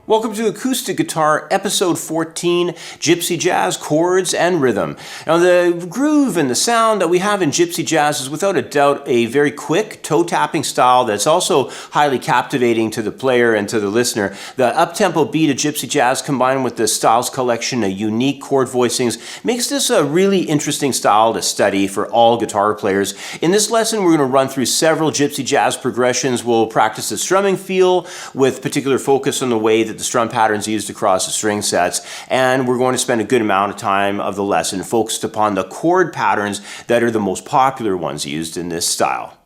Welcome to Acoustic Guitar, Episode 14, Gypsy Jazz, Chords and Rhythm. Now the groove and the sound that we have in Gypsy Jazz is without a doubt a very quick toe-tapping style that's also highly captivating to the player and to the listener. The up-tempo beat of Gypsy Jazz combined with the styles collection of unique chord voicings makes this a really interesting style to study for all guitar players. In this lesson we're going to run through several Gypsy Jazz progressions. We'll practice the strumming feel with particular focus on the way that the strum patterns used across the string sets, and we're going to spend a good amount of time of the lesson focused upon the chord patterns that are the most popular ones used in this style.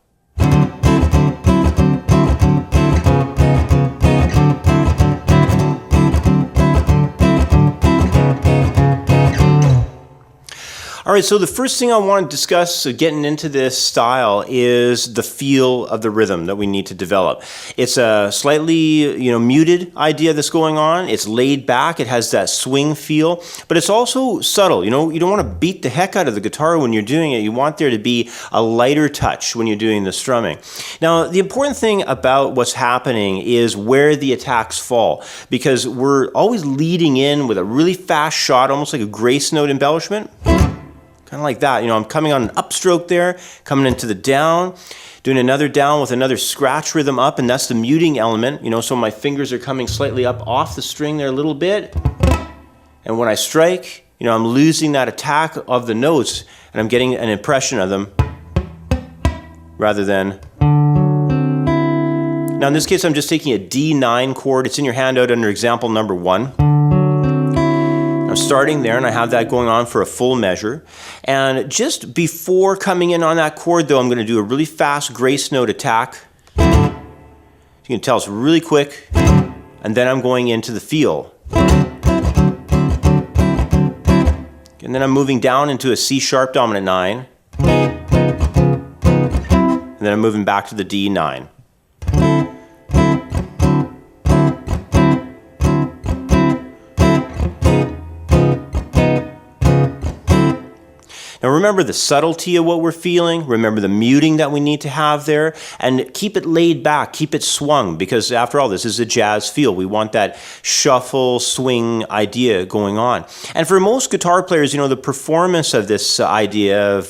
All right, so the first thing I want to discuss getting into this style is the feel of the rhythm that we need to develop. It's a slightly, muted idea that's going on. It's laid back. It has that swing feel, but it's also subtle. You don't want to beat the heck out of the guitar when you're doing it. You want there to be a lighter touch when you're doing the strumming. Now, the important thing about what's happening is where the attacks fall, because we're always leading in with a really fast shot, almost like a grace note embellishment. Kind of like that, I'm coming on an upstroke there, coming into the down, doing another down with another scratch rhythm up, and that's the muting element, so my fingers are coming slightly up off the string there a little bit. And when I strike, I'm losing that attack of the notes, and I'm getting an impression of them rather than... Now in this case, I'm just taking a D9 chord. It's in your handout under example number 1. I'm starting there and I have that going on for a full measure. And just before coming in on that chord though, I'm going to do a really fast grace note attack. You can tell it's really quick. And then I'm going into the feel. And then I'm moving down into a C sharp dominant 9. And then I'm moving back to the D9. Now remember the subtlety of what we're feeling, remember the muting that we need to have there, and keep it laid back, keep it swung, because after all, this is a jazz feel. We want that shuffle, swing idea going on. And for most guitar players, the performance of this idea of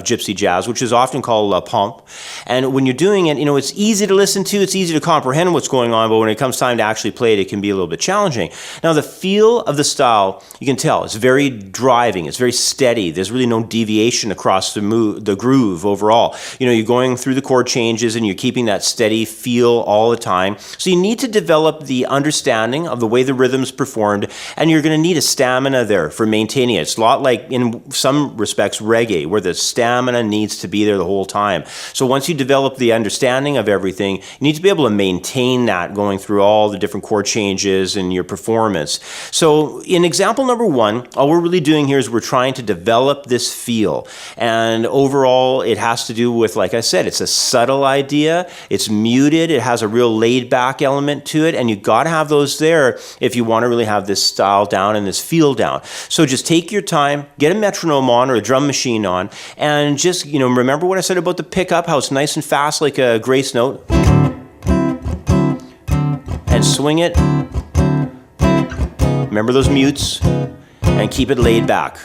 Gypsy Jazz, which is often called a pump, and when you're doing it, it's easy to listen to, it's easy to comprehend what's going on, but when it comes time to actually play it can be a little bit challenging. Now the feel of the style, you can tell, it's very driving, it's very steady, there's really no deviation across the groove overall. You're going through the chord changes and you're keeping that steady feel all the time. So you need to develop the understanding of the way the rhythm's performed, and you're going to need a stamina there for maintaining it. It's a lot like, in some respects, reggae, where the stamina needs to be there the whole time. So once you develop the understanding of everything, you need to be able to maintain that going through all the different chord changes and your performance. So in example number 1, all we're really doing here is we're trying to develop this feel. And overall, it has to do with, like I said, it's a subtle idea, it's muted, it has a real laid-back element to it, and you've got to have those there if you want to really have this style down and this feel down. So just take your time, get a metronome on or a drum machine on, and just, remember what I said about the pickup, how it's nice and fast like a grace note. And swing it. Remember those mutes, and keep it laid back.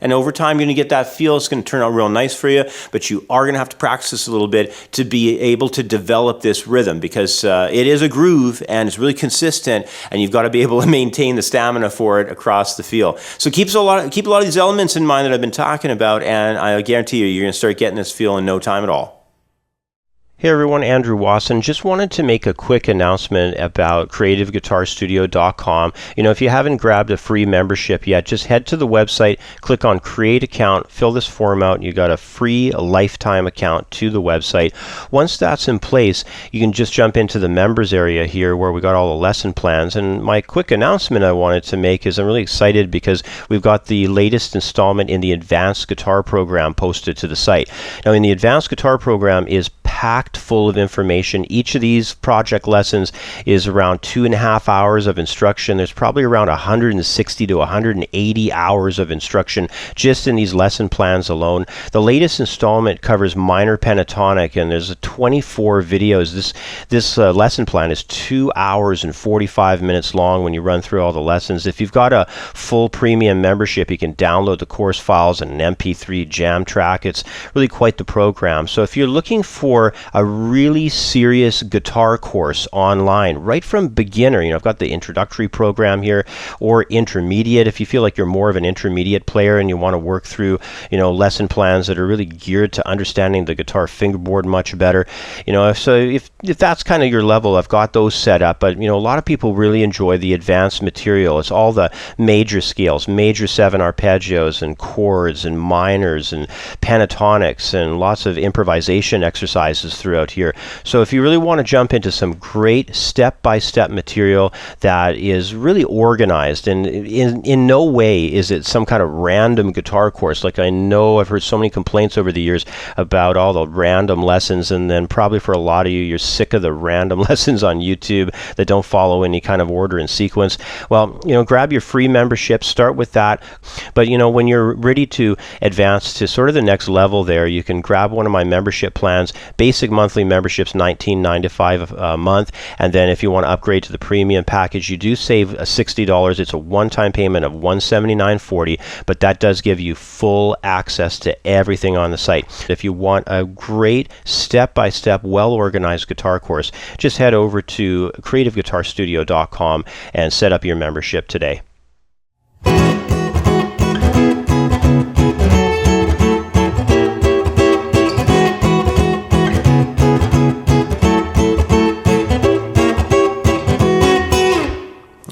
And over time, you're going to get that feel. It's going to turn out real nice for you, but you are going to have to practice this a little bit to be able to develop this rhythm, because it is a groove and it's really consistent, and you've got to be able to maintain the stamina for it across the feel. So keep a lot of these elements in mind that I've been talking about, and I guarantee you're going to start getting this feel in no time at all. Hey everyone, Andrew Wasson. Just wanted to make a quick announcement about CreativeGuitarStudio.com. If you haven't grabbed a free membership yet, just head to the website, click on Create Account, fill this form out, and you got a free lifetime account to the website. Once that's in place, you can just jump into the members area here where we got all the lesson plans. And my quick announcement I wanted to make is I'm really excited because we've got the latest installment in the Advanced Guitar program posted to the site. Now in the Advanced Guitar program is packed full of information. Each of these project lessons is around 2.5 hours of instruction. There's probably around 160 to 180 hours of instruction just in these lesson plans alone. The latest installment covers minor pentatonic, and there's 24 videos. This lesson plan is 2 hours and 45 minutes long when you run through all the lessons. If you've got a full premium membership, you can download the course files and an MP3 jam track. It's really quite the program. So if you're looking for a really serious guitar course online, right from beginner, I've got the introductory program here, or intermediate, if you feel like you're more of an intermediate player and you want to work through, lesson plans that are really geared to understanding the guitar fingerboard much better. So if that's kind of your level, I've got those set up. But, a lot of people really enjoy the advanced material. It's all the major scales, major 7 arpeggios and chords and minors and pentatonics and lots of improvisation exercises throughout here. So if you really want to jump into some great step-by-step material that is really organized, and in no way is it some kind of random guitar course. Like, I know I've heard so many complaints over the years about all the random lessons, and then probably for a lot of you, you're sick of the random lessons on YouTube that don't follow any kind of order and sequence. Well, grab your free membership, start with that. But, when you're ready to advance to sort of the next level there, you can grab one of my membership plans. Basic monthly membership's $19.95 a month. And then if you want to upgrade to the premium package, you do save $60. It's a one-time payment of $179.40, but that does give you full access to everything on the site. If you want a great step-by-step, well-organized guitar course, just head over to creativeguitarstudio.com and set up your membership today.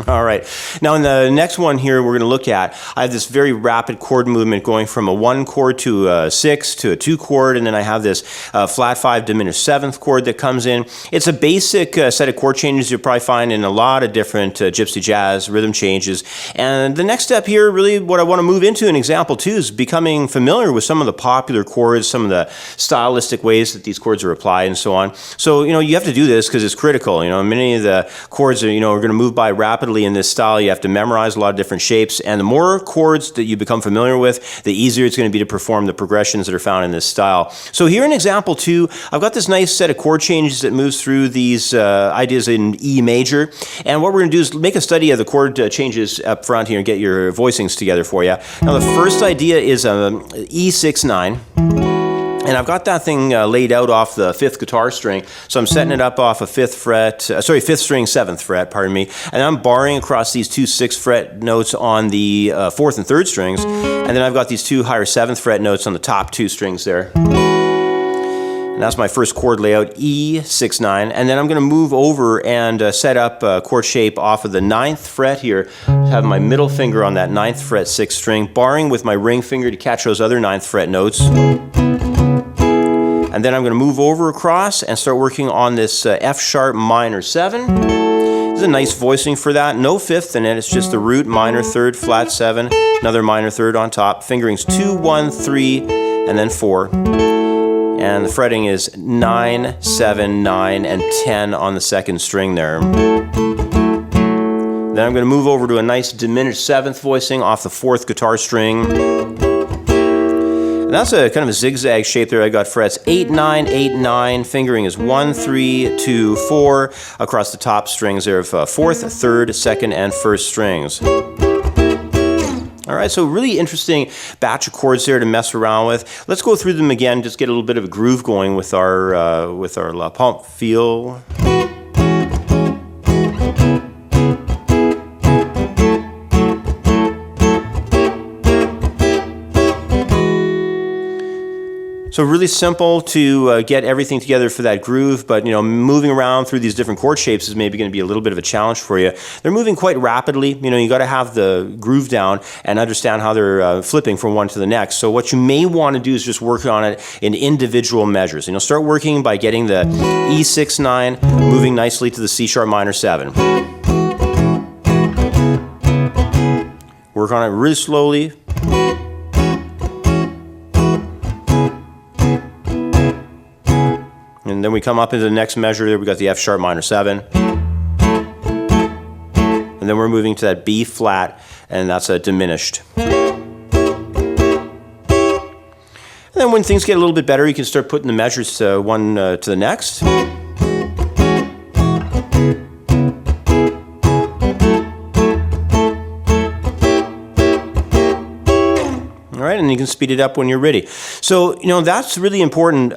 All right. Now in the next one here we're going to look at, I have this very rapid chord movement going from a 1 chord to a 6 to a 2 chord, and then I have this flat 5 diminished 7th chord that comes in. It's a basic set of chord changes you'll probably find in a lot of different Gypsy Jazz rhythm changes. And the next step here, really what I want to move into an example too, is becoming familiar with some of the popular chords, some of the stylistic ways that these chords are applied and so on. So, you have to do this because it's critical. Many of the chords are, are going to move by rapidly in this style. You have to memorize a lot of different shapes, and the more chords that you become familiar with, the easier it's going to be to perform the progressions that are found in this style. So here in example 2, I've got this nice set of chord changes that moves through these ideas in E major, and what we're going to do is make a study of the chord changes up front here and get your voicings together for you. Now the first idea is E6-9. And I've got that thing laid out off the 5th guitar string, so I'm setting it up off a 5th string, 7th fret, pardon me, and I'm barring across these 2 6th fret notes on the 4th and 3rd strings, and then I've got these 2 higher 7th fret notes on the top 2 strings there. And that's my first chord layout, E6-9, and then I'm going to move over and set up a chord shape off of the 9th fret here, have my middle finger on that 9th fret 6th string, barring with my ring finger to catch those other 9th fret notes. And then I'm going to move over across and start working on this F sharp minor 7. There's a nice voicing for that. No 5th in it. It's just the root, minor 3rd, flat 7, another minor 3rd on top. Fingerings 2, 1, 3, and then 4. And the fretting is 9, 7, 9, and 10 on the 2nd string there. Then I'm going to move over to a nice diminished 7th voicing off the 4th guitar string. And that's a kind of a zigzag shape there. I got frets 8, 9, 8, 9. Fingering is 1, 3, 2, 4 across the top strings there of 4th, 3rd, 2nd, and 1st strings. All right, so really interesting batch of chords there to mess around with. Let's go through them again, just get a little bit of a groove going with our La Pompe feel. So really simple to get everything together for that groove, but moving around through these different chord shapes is maybe going to be a little bit of a challenge for you. They're moving quite rapidly. You got to have the groove down and understand how they're flipping from one to the next. So what you may want to do is just work on it in individual measures. Start working by getting the E6-9 moving nicely to the C sharp minor 7. Work on it really slowly. And then we come up into the next measure there, we got the F sharp minor 7. And then we're moving to that B flat, and that's a diminished. And then when things get a little bit better, you can start putting the measures one to the next. All right, and you can speed it up when you're ready. So, that's really important.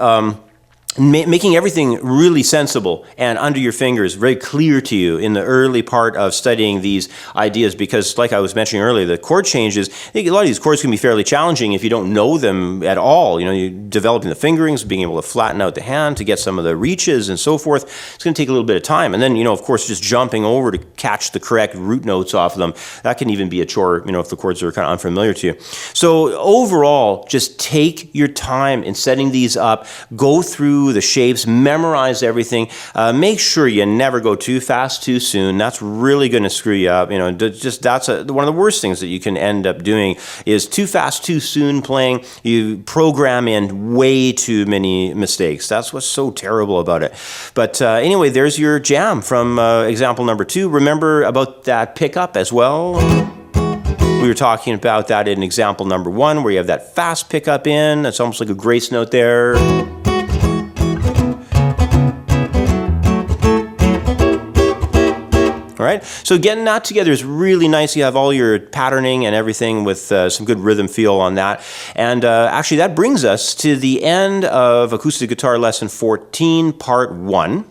Making everything really sensible and under your fingers, very clear to you in the early part of studying these ideas, because like I was mentioning earlier, the chord changes, I think a lot of these chords can be fairly challenging if you don't know them at all. You're developing the fingerings, being able to flatten out the hand to get some of the reaches and so forth. It's going to take a little bit of time. And then, of course, just jumping over to catch the correct root notes off of them, that can even be a chore, if the chords are kind of unfamiliar to you. So overall, just take your time in setting these up, go through the shapes, memorize everything. Make sure you never go too fast too soon. That's really going to screw you up. That's one of the worst things that you can end up doing is too fast too soon playing. You program in way too many mistakes. That's what's so terrible about it. But anyway, there's your jam from example number 2. Remember about that pickup as well. We were talking about that in example number 1, where you have that fast pickup in. That's almost like a grace note there. All right, so getting that together is really nice. You have all your patterning and everything with some good rhythm feel on that. And actually, that brings us to the end of Acoustic Guitar Lesson 14, Part 1.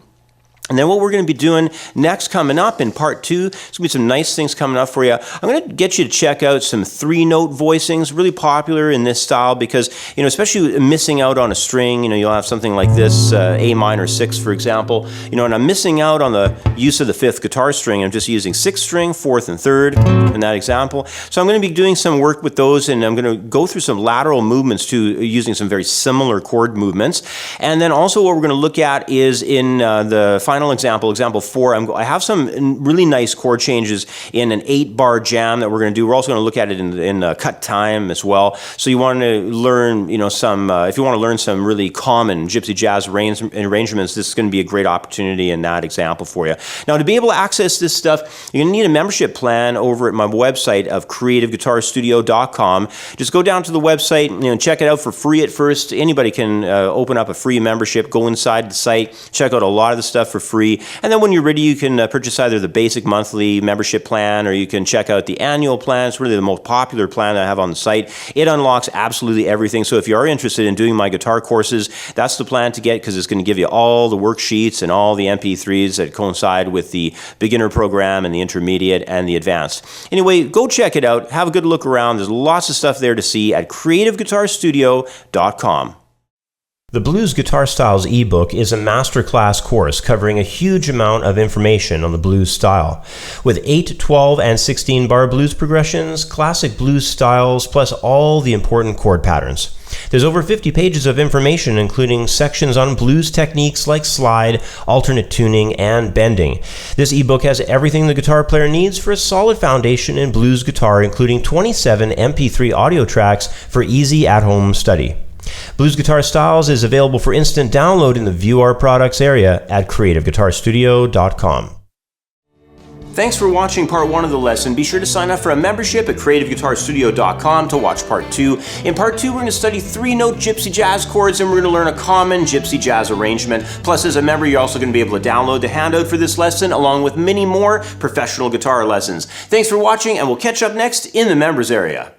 And then what we're going to be doing next coming up in part 2, there's going to be some nice things coming up for you. I'm going to get you to check out some 3-note voicings, really popular in this style because, especially missing out on a string, you'll have something like this, A minor 6, for example, and I'm missing out on the use of the 5th guitar string. I'm just using 6th string, 4th, and 3rd in that example. So I'm going to be doing some work with those, and I'm going to go through some lateral movements too, using some very similar chord movements. And then also what we're going to look at is in the final example 4, I have some really nice chord changes in an 8-bar jam that we're going to do. We're also going to look at it in cut time as well. So you want to learn, some, if you want to learn some really common Gypsy Jazz arrangements, this is going to be a great opportunity in that example for you. Now, to be able to access this stuff, you're going to need a membership plan over at my website of creativeguitarstudio.com. Just go down to the website, check it out for free at first. Anybody can open up a free membership, go inside the site, check out a lot of the stuff for free. And then when you're ready, you can purchase either the basic monthly membership plan or you can check out the annual plan. It's really the most popular plan that I have on the site. It unlocks absolutely everything. So if you are interested in doing my guitar courses, that's the plan to get because it's going to give you all the worksheets and all the MP3s that coincide with the beginner program and the intermediate and the advanced. Anyway, go check it out. Have a good look around. There's lots of stuff there to see at creativeguitarstudio.com. The Blues Guitar Styles ebook is a masterclass course covering a huge amount of information on the blues style. With 8, 12, and 16 bar blues progressions, classic blues styles, plus all the important chord patterns. There's over 50 pages of information, including sections on blues techniques like slide, alternate tuning, and bending. This ebook has everything the guitar player needs for a solid foundation in blues guitar, including 27 MP3 audio tracks for easy at-home study. Blues Guitar Styles is available for instant download in the View Our Products area at creativeguitarstudio.com. Thanks for watching part 1 of the lesson. Be sure to sign up for a membership at creativeguitarstudio.com to watch part 2. In part 2, we're going to study 3-note Gypsy Jazz chords and we're going to learn a common Gypsy Jazz arrangement. Plus, as a member, you're also going to be able to download the handout for this lesson along with many more professional guitar lessons. Thanks for watching and we'll catch up next in the members area.